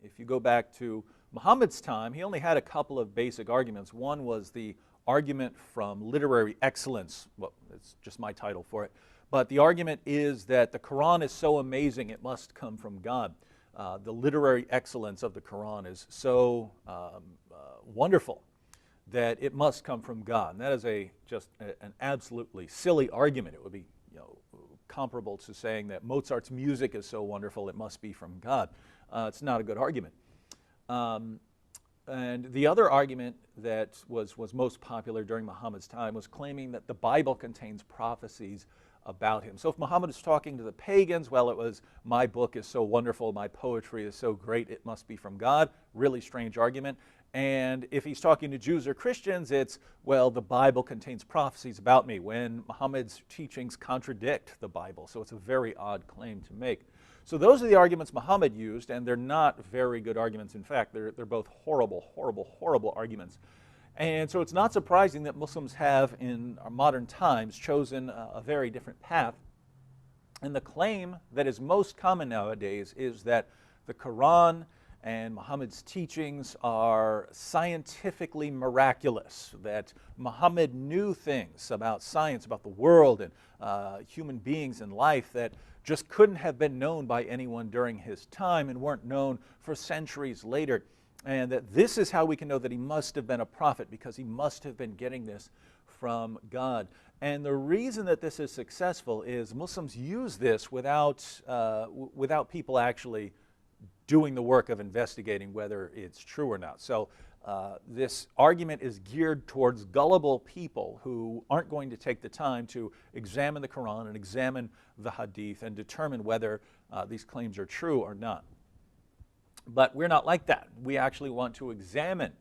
If you go back to Muhammad's time, he only had a couple of basic arguments. One was the argument from literary excellence. Well, it's just my title for it. But the argument is that the Qur'an is so amazing it must come from God. The literary excellence of the Qur'an is so wonderful that it must come from God. And that is an absolutely silly argument. It would be comparable to saying that Mozart's music is so wonderful it must be from God. It's not a good argument. And the other argument that was most popular during Muhammad's time was claiming that the Bible contains prophecies about him. So if Muhammad is talking to the pagans, well, it was, my book is so wonderful, my poetry is so great, it must be from God. Really strange argument. And if he's talking to Jews or Christians, it's, well, the Bible contains prophecies about me, when Muhammad's teachings contradict the Bible. So it's a very odd claim to make. So those are the arguments Muhammad used, and they're not very good arguments. In fact, they're both horrible, horrible, horrible arguments. And so it's not surprising that Muslims have, in our modern times, chosen a very different path. And the claim that is most common nowadays is that the Quran and Muhammad's teachings are scientifically miraculous, that Muhammad knew things about science, about the world and human beings and life that just couldn't have been known by anyone during his time and weren't known for centuries later. And that this is how we can know that he must have been a prophet, because he must have been getting this from God. And the reason that this is successful is Muslims use this without people actually doing the work of investigating whether it's true or not. So this argument is geared towards gullible people who aren't going to take the time to examine the Quran and examine the Hadith and determine whether these claims are true or not. But we're not like that. We actually want to examine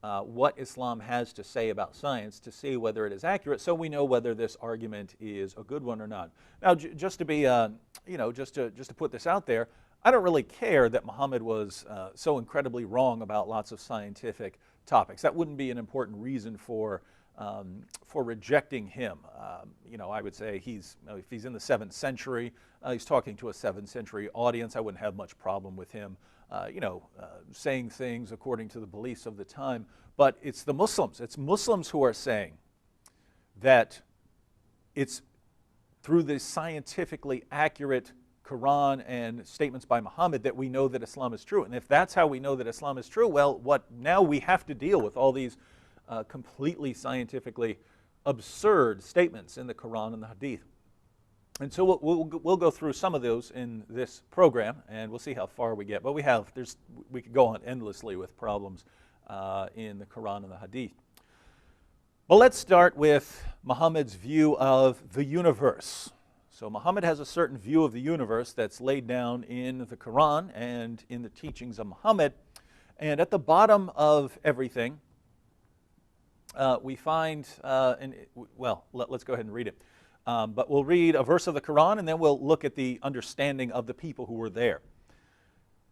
what Islam has to say about science to see whether it is accurate, so we know whether this argument is a good one or not. Now, just to be, just to put this out there, I don't really care that Muhammad was so incredibly wrong about lots of scientific topics. That wouldn't be an important reason for rejecting him. I would say if he's in the 7th century, he's talking to a 7th century audience. I wouldn't have much problem with him, saying things according to the beliefs of the time. But it's the Muslims. It's Muslims who are saying that it's through the scientifically accurate Quran and statements by Muhammad that we know that Islam is true. And if that's how we know that Islam is true, well, now we have to deal with all these completely scientifically absurd statements in the Quran and the Hadith. And so we'll go through some of those in this program, and we'll see how far we get. But we could go on endlessly with problems in the Quran and the Hadith. Well, let's start with Muhammad's view of the universe. So Muhammad has a certain view of the universe that's laid down in the Quran and in the teachings of Muhammad. And at the bottom of everything, we find, let's go ahead and read it. But we'll read a verse of the Quran, and then we'll look at the understanding of the people who were there.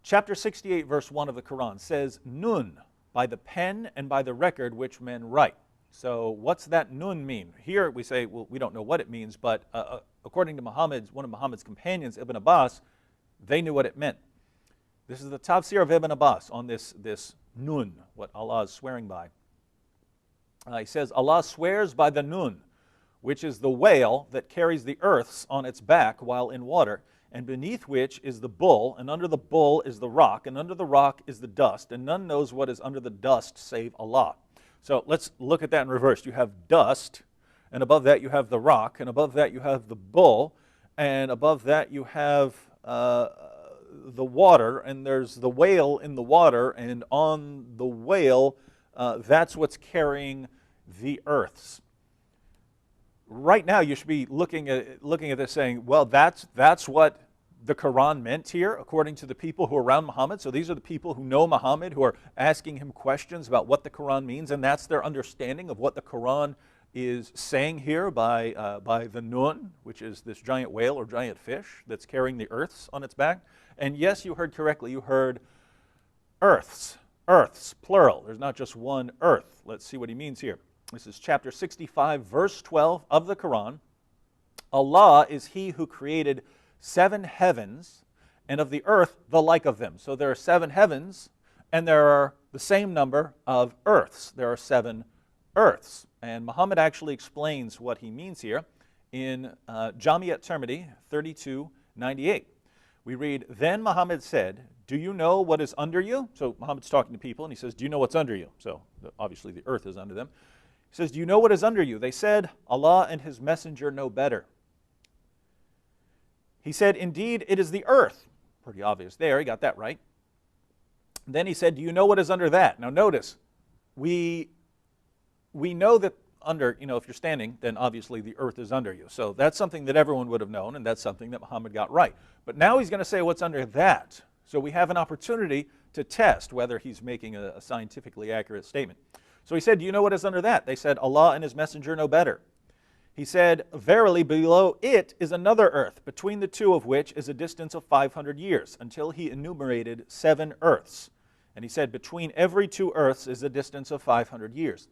Chapter 68, verse 1 of the Quran says, Nun, by the pen and by the record which men write. So what's that nun mean? Here we say, well, we don't know what it means, but according to one of Muhammad's companions, Ibn Abbas, they knew what it meant. This is the tafsir of Ibn Abbas on this nun, what Allah is swearing by. He says, Allah swears by the nun, which is the whale that carries the earths on its back while in water, and beneath which is the bull, and under the bull is the rock, and under the rock is the dust, and none knows what is under the dust save Allah. So let's look at that in reverse. You have dust, and above that you have the rock, and above that you have the bull, and above that you have the water, and there's the whale in the water, and on the whale, that's what's carrying the earths. Right now you should be looking at this saying, well, that's what the Quran meant here, according to the people who are around Muhammad. So these are the people who know Muhammad, who are asking him questions about what the Quran means, and that's their understanding of what the Quran is saying here by the nun, which is this giant whale or giant fish that's carrying the earths on its back. And yes, you heard correctly. You heard earths, plural. There's not just one earth. Let's see what he means here. This is chapter 65, verse 12 of the Quran. Allah is He who created 7 heavens and of the earth the like of them. So there are 7 heavens, and there are the same number of earths. There are 7 earths. And Muhammad actually explains what he means here in Jami at-Tirmidhi 32:98. We read, "Then Muhammad said, 'Do you know what is under you?'" So Muhammad's talking to people, and he says, "Do you know what's under you?" So obviously the earth is under them. He says, "Do you know what is under you?" They said, "Allah and His Messenger know better." He said, "Indeed, it is the earth." Pretty obvious there, he got that right. Then he said, "Do you know what is under that?" Now notice, we know that under, if you're standing, then obviously the earth is under you. So that's something that everyone would have known, and that's something that Muhammad got right. But now he's going to say what's under that. So we have an opportunity to test whether he's making a scientifically accurate statement. So he said, "Do you know what is under that?" They said, "Allah and His Messenger know better." He said, "Verily, below it is another earth, between the two of which is a distance of 500 years, until he enumerated 7 earths. And he said, between every 2 earths is a distance of 500 years.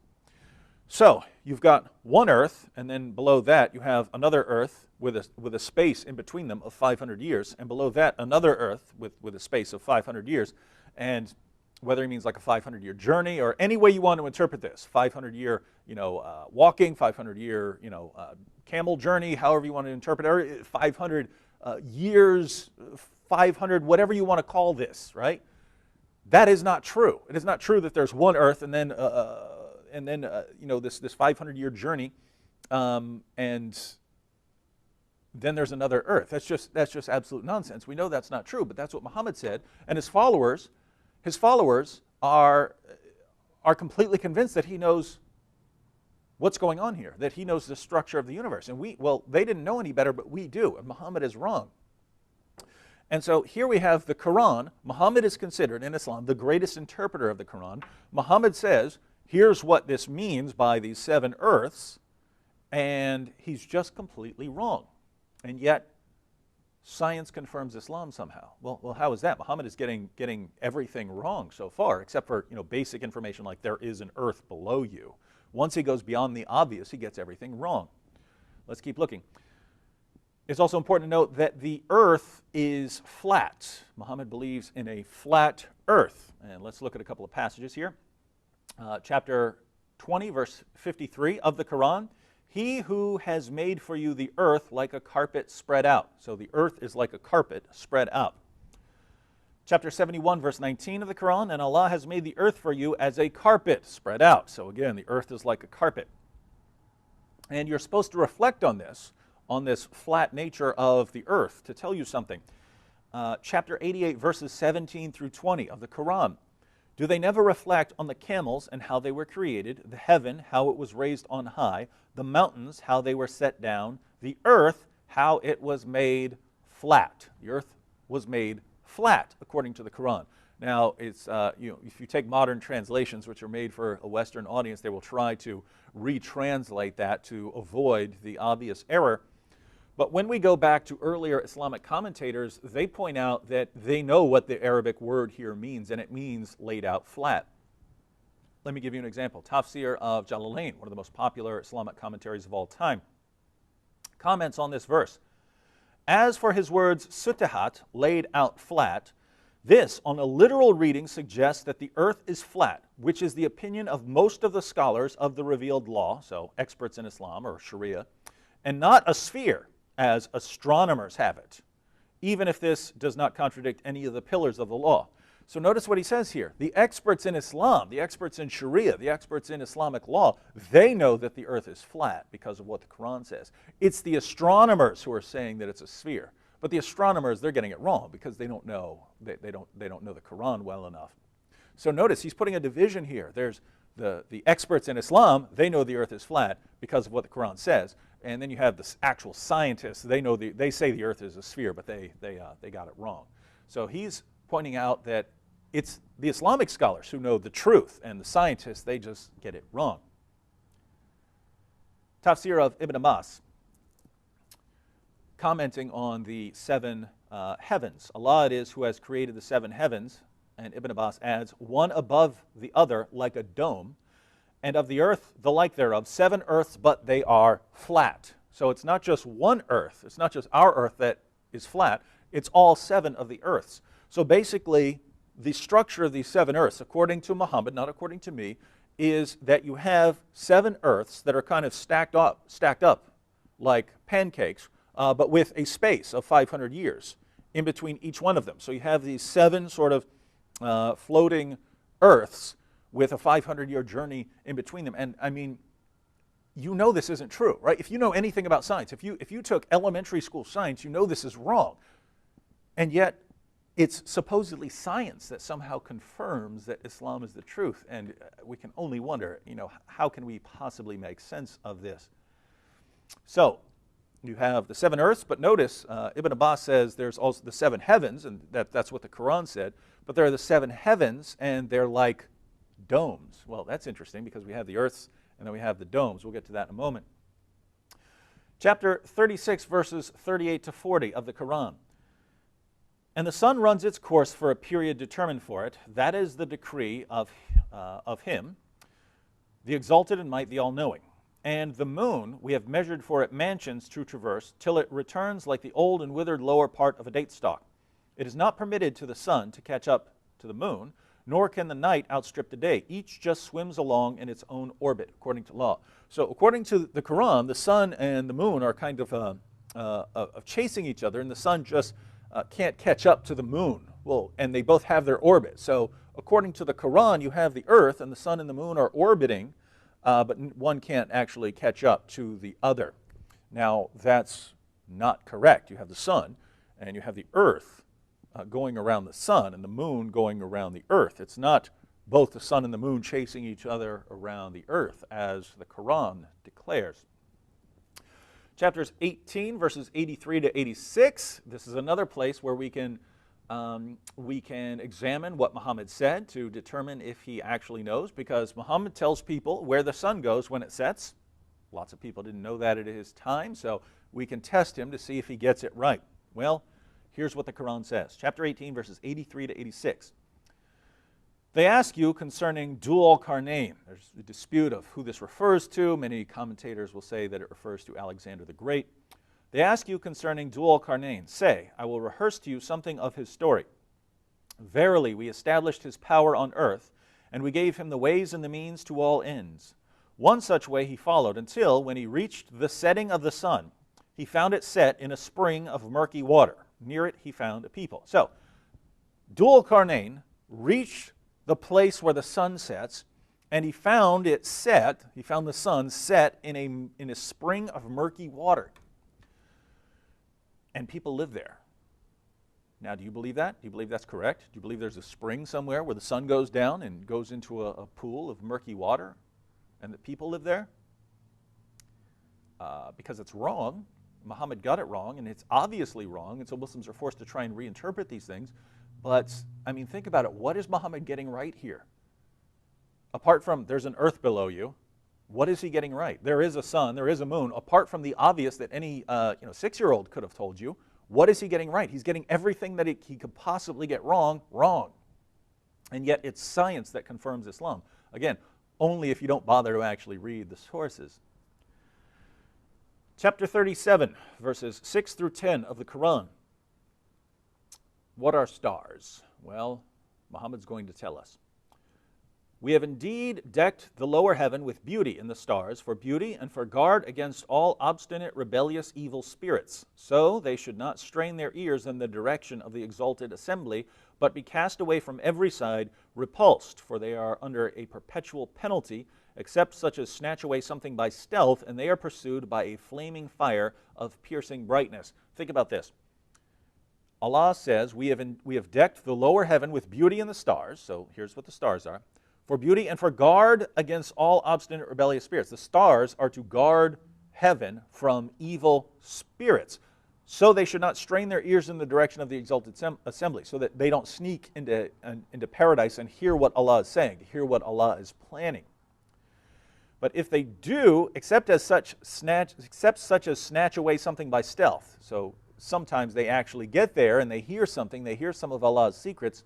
So you've got one earth, and then below that you have another earth with a space in between them of 500 years, and below that another earth with a space of 500 years. And whether he means like a 500-year journey or any way you want to interpret this, 500-year walking, 500-year camel journey, however you want to interpret it, 500 years, 500, whatever you want to call this, right? That is not true. It is not true that there's one earth and then this 500-year journey, and then there's another earth. That's just absolute nonsense. We know that's not true, but that's what Muhammad said, and his followers are completely convinced that he knows what's going on here, that he knows the structure of the universe. And they didn't know any better, but we do, and Muhammad is wrong. And so here we have the Qur'an. Muhammad is considered in Islam the greatest interpreter of the Qur'an. Muhammad says, here's what this means by these 7 earths, and he's just completely wrong. And yet, science confirms Islam somehow. Well, how is that? Muhammad is getting everything wrong so far, except for basic information like there is an earth below you. Once he goes beyond the obvious, he gets everything wrong. Let's keep looking. It's also important to note that the earth is flat. Muhammad believes in a flat earth. And let's look at a couple of passages here. Chapter 20, verse 53 of the Qur'an. "He who has made for you the earth like a carpet spread out." So the earth is like a carpet spread out. Chapter 71, verse 19 of the Qur'an. "And Allah has made the earth for you as a carpet spread out." So again, the earth is like a carpet. And you're supposed to reflect on this flat nature of the earth to tell you something. Chapter 88, verses 17 through 20 of the Qur'an. "Do they never reflect on the camels and how they were created, the heaven, how it was raised on high, the mountains, how they were set down, the earth, how it was made flat?" The earth was made flat, according to the Qur'an. Now, it's if you take modern translations, which are made for a Western audience, they will try to retranslate that to avoid the obvious error. But when we go back to earlier Islamic commentators, they point out that they know what the Arabic word here means, and it means laid out flat. Let me give you an example. Tafsir of Jalalain, one of the most popular Islamic commentaries of all time, comments on this verse. "As for his words, sutihat, laid out flat, this, on a literal reading, suggests that the earth is flat, which is the opinion of most of the scholars of the revealed law," so experts in Islam or Sharia, "and not a sphere, as astronomers have it, even if this does not contradict any of the pillars of the law." So notice what he says here. The experts in Islam, the experts in Sharia, the experts in Islamic law, they know that the earth is flat because of what the Quran says. It's the astronomers who are saying that it's a sphere. But the astronomers, they're getting it wrong because they don't know they don't know the Quran well enough. So notice he's putting a division here. There's the experts in Islam, they know the earth is flat because of what the Quran says. And then you have the actual scientists, they say the earth is a sphere, but they got it wrong. So he's pointing out that it's the Islamic scholars who know the truth, and the scientists, they just get it wrong. Tafsir of Ibn Abbas, commenting on the 7 heavens. "Allah it is who has created the 7 heavens," and Ibn Abbas adds, "one above the other like a dome, and of the earth the like thereof, 7 earths, but they are flat." So it's not just one earth, it's not just our earth that is flat, It's all 7 of the earths. So basically, the structure of these 7 earths, according to Muhammad, not according to me, is that you have 7 earths that are kind of stacked up like pancakes, but with a space of 500 years in between each one of them. So you have these 7 sort of floating earths with a 500-year journey in between them. And I mean, you know this isn't true, right? If you know anything about science, if you took elementary school science, you know this is wrong. And yet, it's supposedly science that somehow confirms that Islam is the truth. And we can only wonder, how can we possibly make sense of this? So, you have the 7 earths, but notice Ibn Abbas says there's also the 7 heavens, and that's what the Qur'an said. But there are the 7 heavens, and they're like domes. Well, that's interesting because we have the earths and then we have the domes. We'll get to that in a moment. Chapter 36, verses 38 to 40 of the Qur'an. And the sun runs its course for a period determined for it. That is the decree of him, the exalted in might, the all-knowing. And the moon we have measured for it mansions to traverse, till it returns like the old and withered lower part of a date stalk. It is not permitted to the sun to catch up to the moon, nor can the night outstrip the day. Each just swims along in its own orbit, according to law. So according to the Quran, the sun and the moon are kind of chasing each other, and the sun just can't catch up to the moon. Well, and they both have their orbit. So according to the Quran, you have the earth and the sun and the moon are orbiting, but one can't actually catch up to the other. Now, that's not correct. You have the sun and you have the earth going around the sun and the moon going around the earth. It's not both the sun and the moon chasing each other around the earth, as the Quran declares. Chapters 18, verses 83 to 86. This is another place where we can examine what Muhammad said to determine if he actually knows, because Muhammad tells people where the sun goes when it sets. Lots of people didn't know that at his time, so we can test him to see if he gets it right. Well, here's what the Quran says. Chapter 18, verses 83 to 86. They ask you concerning Dul Qarnayn. There's a dispute of who this refers to. Many commentators will say that it refers to Alexander the Great. They ask you concerning Dul Qarnayn. Say, I will rehearse to you something of his story. Verily, we established his power on earth, and we gave him the ways and the means to all ends. One such way he followed until, when he reached the setting of the sun, he found it set in a spring of murky water. Near it he found a people. So, Dul Qarnayn reached the place where the sun sets, and he found the sun set in a spring of murky water. And people live there. Now, do you believe that? Do you believe that's correct? Do you believe there's a spring somewhere where the sun goes down and goes into a pool of murky water, and that people live there? Because it's wrong. Muhammad got it wrong, and it's obviously wrong, and so Muslims are forced to try and reinterpret these things. But, I mean, think about it. What is Muhammad getting right here? Apart from there's an earth below you, what is he getting right? There is a sun, there is a moon. Apart from the obvious that any 6-year-old could have told you, what is he getting right? He's getting everything that he could possibly get wrong. And yet it's science that confirms Islam. Again, only if you don't bother to actually read the sources. Chapter 37, verses 6 through 10 of the Quran. What are stars? Well, Muhammad's going to tell us. We have indeed decked the lower heaven with beauty in the stars, for beauty and for guard against all obstinate, rebellious, evil spirits. So they should not strain their ears in the direction of the exalted assembly, but be cast away from every side, repulsed, for they are under a perpetual penalty, except such as snatch away something by stealth, and they are pursued by a flaming fire of piercing brightness. Think about this. Allah says, we have decked the lower heaven with beauty in the stars. So here's what the stars are. For beauty and for guard against all obstinate, rebellious spirits. The stars are to guard heaven from evil spirits. So they should not strain their ears in the direction of the exalted assembly, so that they don't sneak into paradise and hear what Allah is saying, to hear what Allah is planning. But if they do, except such as snatch away something by stealth. So sometimes they actually get there and they hear something, they hear some of Allah's secrets,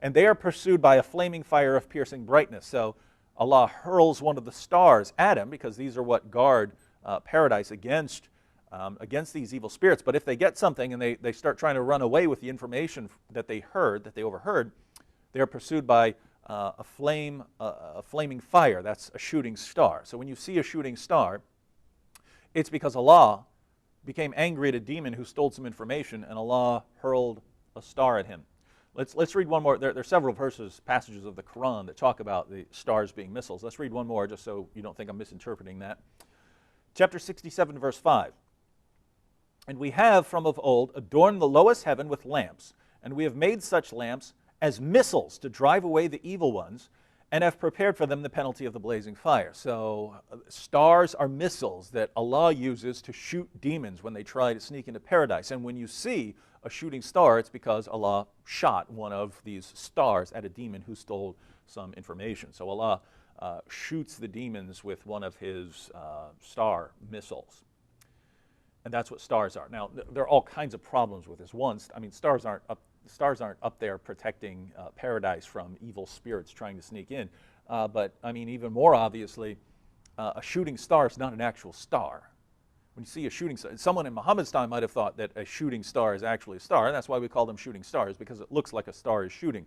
and they are pursued by a flaming fire of piercing brightness. So Allah hurls one of the stars at him, because these are what guard paradise against against these evil spirits. But if they get something and they start trying to run away with the information that they heard, that they overheard, they are pursued by a flaming fire. That's a shooting star. So when you see a shooting star, it's because Allah became angry at a demon who stole some information, and Allah hurled a star at him. Let's read one more. There are several passages of the Qur'an that talk about the stars being missiles. Let's read one more just so you don't think I'm misinterpreting that. Chapter 67, verse 5. And we have from of old adorned the lowest heaven with lamps, and we have made such lamps as missiles to drive away the evil ones, and have prepared for them the penalty of the blazing fire. So stars are missiles that Allah uses to shoot demons when they try to sneak into paradise. And when you see a shooting star, it's because Allah shot one of these stars at a demon who stole some information. So Allah shoots the demons with one of his star missiles. And that's what stars are. Now, there are all kinds of problems with this. One, I mean, stars aren't up there protecting paradise from evil spirits trying to sneak in. But, I mean, even more obviously, a shooting star is not an actual star. When you see a shooting star, someone in Muhammad's time might have thought that a shooting star is actually a star, and that's why we call them shooting stars, because it looks like a star is shooting.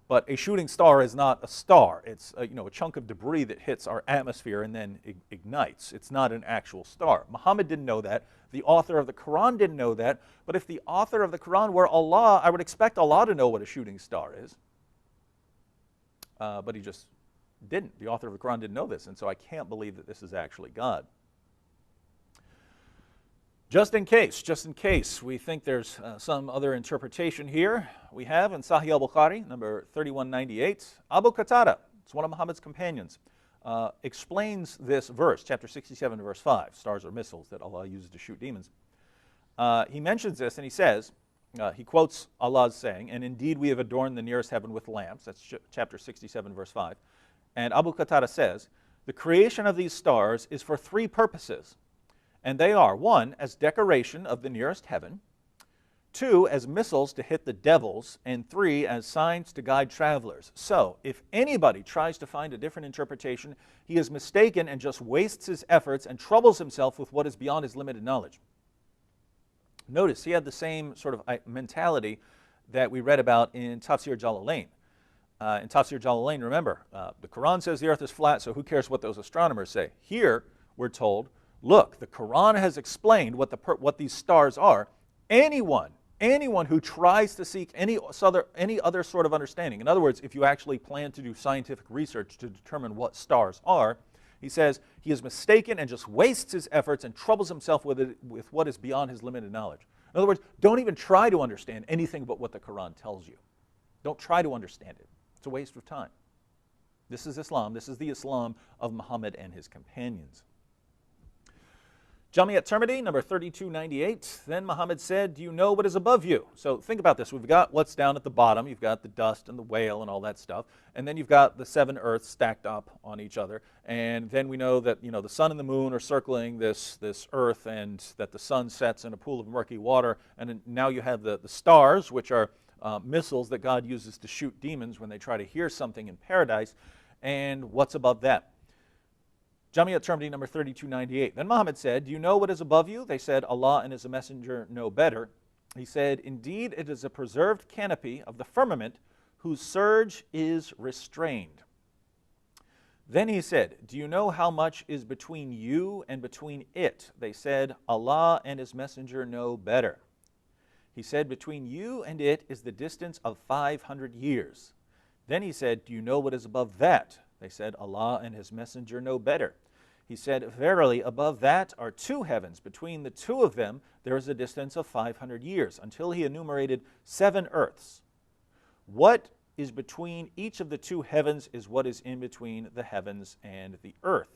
But a shooting star is not a star. It's a chunk of debris that hits our atmosphere and then ignites. It's not an actual star. Muhammad didn't know that. The author of the Qur'an didn't know that. But if the author of the Qur'an were Allah, I would expect Allah to know what a shooting star is. But he just didn't. The author of the Qur'an didn't know this, and so I can't believe that this is actually God. Just in case we think there's some other interpretation here, we have in Sahih al-Bukhari, number 3198, Abu Qatada, it's one of Muhammad's companions, explains this verse, chapter 67, verse 5, stars are missiles that Allah uses to shoot demons. He mentions this and he says, he quotes Allah's saying, and indeed we have adorned the nearest heaven with lamps, that's chapter 67, verse 5. And Abu Qatada says, the creation of these stars is for three purposes. And they are, 1, as decoration of the nearest heaven, 2, as missiles to hit the devils, and 3, as signs to guide travelers. So, if anybody tries to find a different interpretation, he is mistaken and just wastes his efforts and troubles himself with what is beyond his limited knowledge. Notice, he had the same sort of mentality that we read about in Tafsir Jalalain. In Tafsir Jalalain, remember, the Quran says the earth is flat, so who cares what those astronomers say? Here, we're told, look, the Quran has explained what these stars are. Anyone who tries to seek any other sort of understanding, in other words, if you actually plan to do scientific research to determine what stars are, he says he is mistaken and just wastes his efforts and troubles himself with what is beyond his limited knowledge. In other words, don't even try to understand anything but what the Quran tells you. Don't try to understand it. It's a waste of time. This is Islam. This is the Islam of Muhammad and his companions. Jami at-Tirmidhi, number 3298. Then Muhammad said, do you know what is above you? So think about this. We've got what's down at the bottom. You've got the dust and the whale and all that stuff. And then you've got the 7 earths stacked up on each other. And then we know that the sun and the moon are circling this earth, and that the sun sets in a pool of murky water. And now you have the stars, which are missiles that God uses to shoot demons when they try to hear something in paradise. And what's above that? Jami at-Tirmidhi, number 3298. Then Muhammad said, do you know what is above you? They said, Allah and his messenger know better. He said, indeed, it is a preserved canopy of the firmament whose surge is restrained. Then he said, do you know how much is between you and between it? They said, Allah and his messenger know better. He said, between you and it is the distance of 500 years. Then he said, do you know what is above that? They said, Allah and his messenger know better. He said, verily, above that are 2 heavens. Between the 2 of them there is a distance of 500 years, until he enumerated 7 earths. What is between each of the 2 heavens is what is in between the heavens and the earth.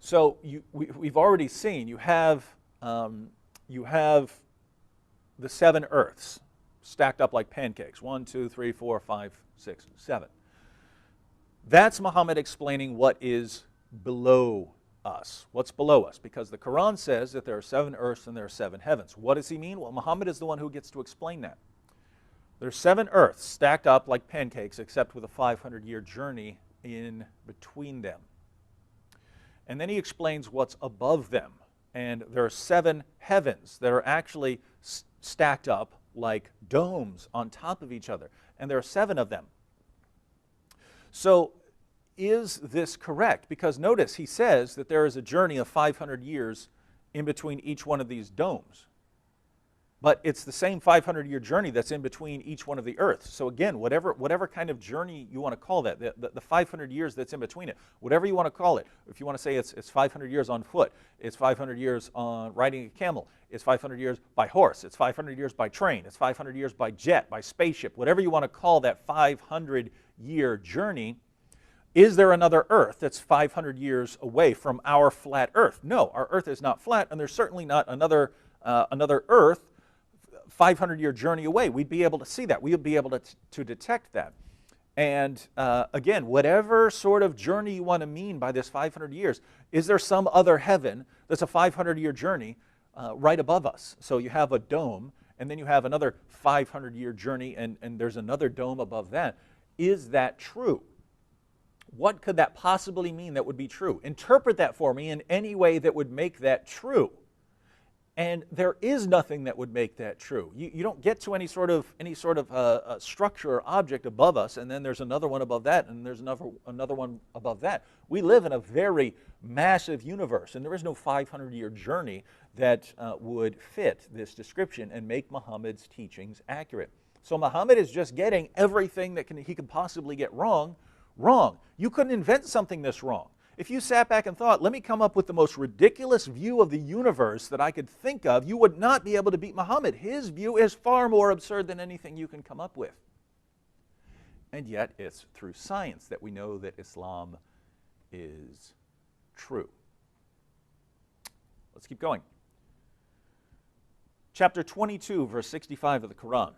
So we've already seen, you have the 7 earths stacked up like pancakes. 1, 2, 3, 4, 5, 6, 7. That's Muhammad explaining what is below us. What's below us? Because the Quran says that there are 7 earths and there are 7 heavens. What does he mean? Well, Muhammad is the one who gets to explain that. There's 7 earths stacked up like pancakes, except with a 500-year journey in between them. And then he explains what's above them. And there are 7 heavens that are actually stacked up like domes on top of each other. And there are 7 of them. So is this correct? Because notice he says that there is a journey of 500 years in between each one of these domes. But it's the same 500-year journey that's in between each one of the earths. So again, whatever kind of journey you want to call that, the 500 years that's in between it, whatever you want to call it. If you want to say it's 500 years on foot, it's 500 years on riding a camel, it's 500 years by horse, it's 500 years by train, it's 500 years by jet, by spaceship, whatever you want to call that 500-year journey. Is there another Earth that's 500 years away from our flat Earth? No, our Earth is not flat, and there's certainly not another Earth 500-year journey away. We'd be able to see that. We would be able to detect that. And again, whatever sort of journey you want to mean by this 500 years, is there some other heaven that's a 500-year journey right above us? So you have a dome, and then you have another 500-year journey, and there's another dome above that. Is that true? What could that possibly mean that would be true? Interpret that for me in any way that would make that true. And there is nothing that would make that true. You don't get to any sort of structure or object above us, and then there's another one above that, and there's another one above that. We live in a very massive universe, and there is no 500-year journey that would fit this description and make Muhammad's teachings accurate. So Muhammad is just getting everything that he could possibly get wrong. You couldn't invent something this wrong. If you sat back and thought, let me come up with the most ridiculous view of the universe that I could think of, you would not be able to beat Muhammad. His view is far more absurd than anything you can come up with. And yet it's through science that we know that Islam is true. Let's keep going. Chapter 22, verse 65 of the Qur'an.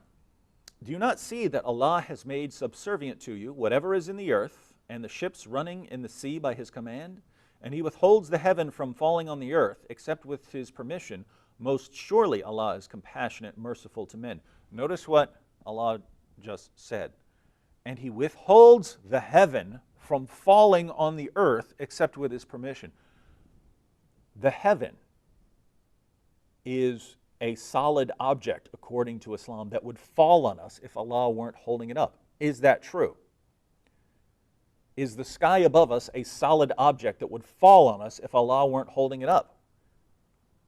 Do you not see that Allah has made subservient to you whatever is in the earth, and the ships running in the sea by his command? And he withholds the heaven from falling on the earth, except with his permission. Most surely Allah is compassionate, merciful to men. Notice what Allah just said. And he withholds the heaven from falling on the earth, except with his permission. The heaven is a solid object, according to Islam, that would fall on us if Allah weren't holding it up. Is that true? Is the sky above us a solid object that would fall on us if Allah weren't holding it up?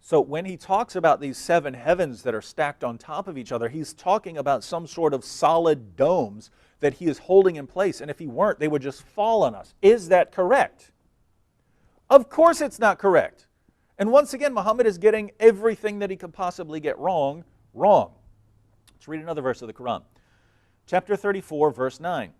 So when he talks about these 7 heavens that are stacked on top of each other, he's talking about some sort of solid domes that he is holding in place. And if he weren't, they would just fall on us. Is that correct? Of course it's not correct. And once again, Muhammad is getting everything that he could possibly get wrong. Let's read another verse of the Qur'an. Chapter 34, verse 9.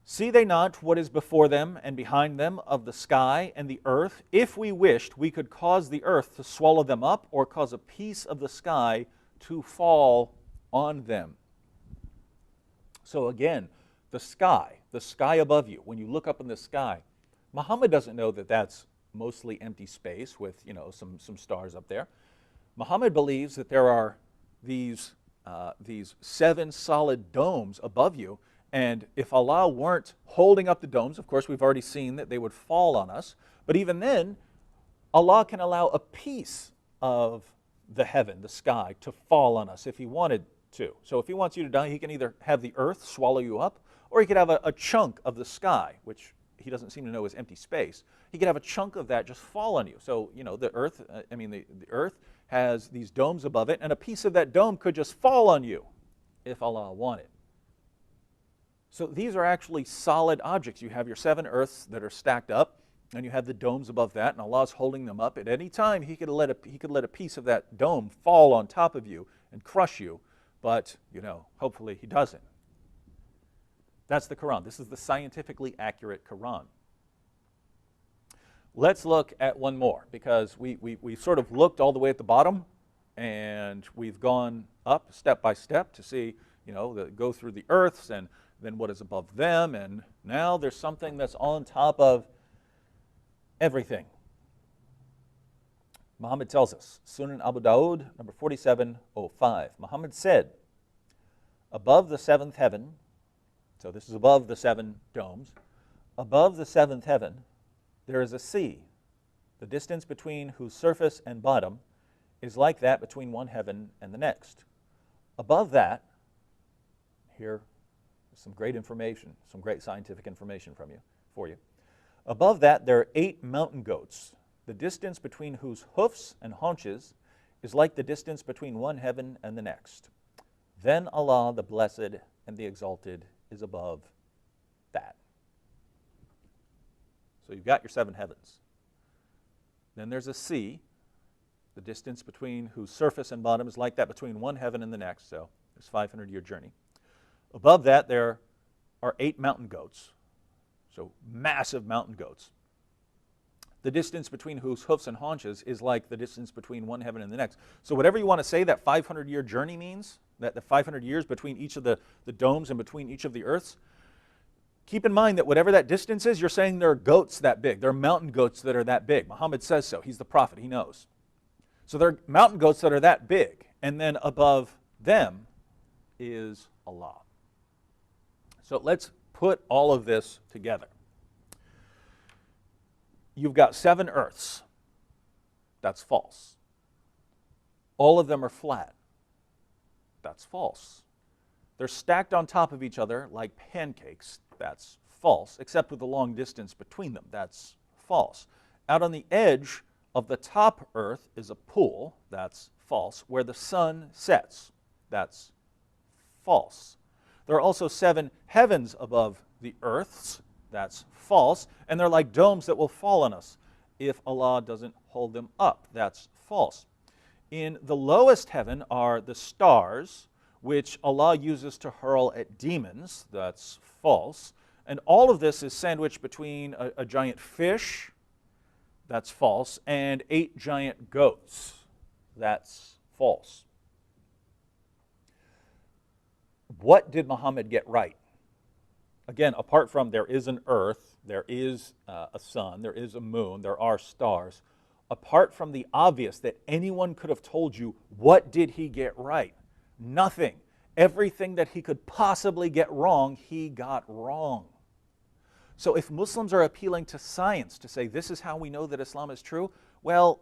See they not what is before them and behind them of the sky and the earth? If we wished, we could cause the earth to swallow them up, or cause a piece of the sky to fall on them. So again, the sky above you, when you look up in the sky, Muhammad doesn't know that that's mostly empty space with, some stars up there. Muhammad believes that there are these 7 solid domes above you. And if Allah weren't holding up the domes, of course, we've already seen that they would fall on us. But even then, Allah can allow a piece of the heaven, the sky, to fall on us if he wanted to. So if he wants you to die, he can either have the earth swallow you up, or he could have a chunk of the sky, which he doesn't seem to know is empty space. He could have a chunk of that just fall on you. So, the earth, the earth has these domes above it, and a piece of that dome could just fall on you if Allah wanted. So these are actually solid objects. You have your 7 earths that are stacked up, and you have the domes above that, and Allah's holding them up. At any time, he could let a piece of that dome fall on top of you and crush you, but, hopefully he doesn't. That's the Quran. This is the scientifically accurate Quran. Let's look at one more, because we sort of looked all the way at the bottom, and we've gone up step by step to see, go through the earths and then what is above them, and now there's something that's on top of everything. Muhammad tells us, Sunan Abu Dawud, number 4705. Muhammad said, above the 7th heaven, so this is above the 7 domes, above the 7th heaven, there is a sea, the distance between whose surface and bottom is like that between one heaven and the next. Above that, here is some great information, some great scientific information for you. Above that, there are 8 mountain goats, the distance between whose hoofs and haunches is like the distance between one heaven and the next. Then Allah, the Blessed and the Exalted, is above that. So you've got your 7 heavens. Then there's a sea, the distance between whose surface and bottom is like that between one heaven and the next, so there's a 500-year journey. Above that, there are 8 mountain goats, so massive mountain goats. The distance between whose hoofs and haunches is like the distance between one heaven and the next. So whatever you want to say that 500-year journey means, that the 500 years between each of the domes and between each of the earths, keep in mind that whatever that distance is, you're saying there are goats that big. There are mountain goats that are that big. Muhammad says so. He's the prophet. He knows. So there are mountain goats that are that big. And then above them is Allah. So let's put all of this together. You've got 7 earths. That's false. All of them are flat. That's false. They're stacked on top of each other like pancakes. That's false, except with a long distance between them. That's false. Out on the edge of the top earth is a pool. That's false. Where the sun sets. That's false. There are also 7 heavens above the earths. That's false. And they're like domes that will fall on us if Allah doesn't hold them up. That's false. In the lowest heaven are the stars, which Allah uses to hurl at demons. That's false. And all of this is sandwiched between a giant fish. That's false. And 8 giant goats. That's false. What did Muhammad get right? Again, apart from there is an earth, there is a sun, there is a moon, there are stars, apart from the obvious that anyone could have told you, what did he get right? Nothing. Everything that he could possibly get wrong, he got wrong. So if Muslims are appealing to science to say this is how we know that Islam is true, well,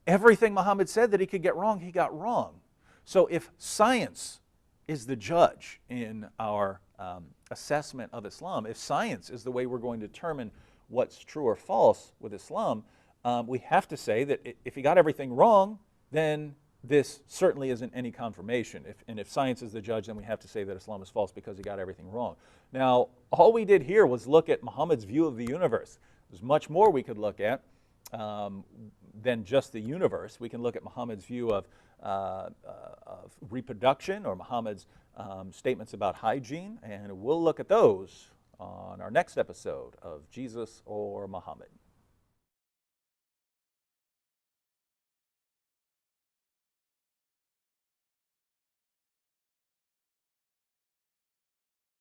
everything Muhammad said that he could get wrong, he got wrong. So if science is the judge in our assessment of Islam, if science is the way we're going to determine what's true or false with Islam, we have to say that if he got everything wrong, then this certainly isn't any confirmation. And if science is the judge, then we have to say that Islam is false because he got everything wrong. Now, all we did here was look at Muhammad's view of the universe. There's much more we could look at than just the universe. We can look at Muhammad's view of reproduction, or Muhammad's statements about hygiene, and we'll look at those on our next episode of Jesus or Muhammad.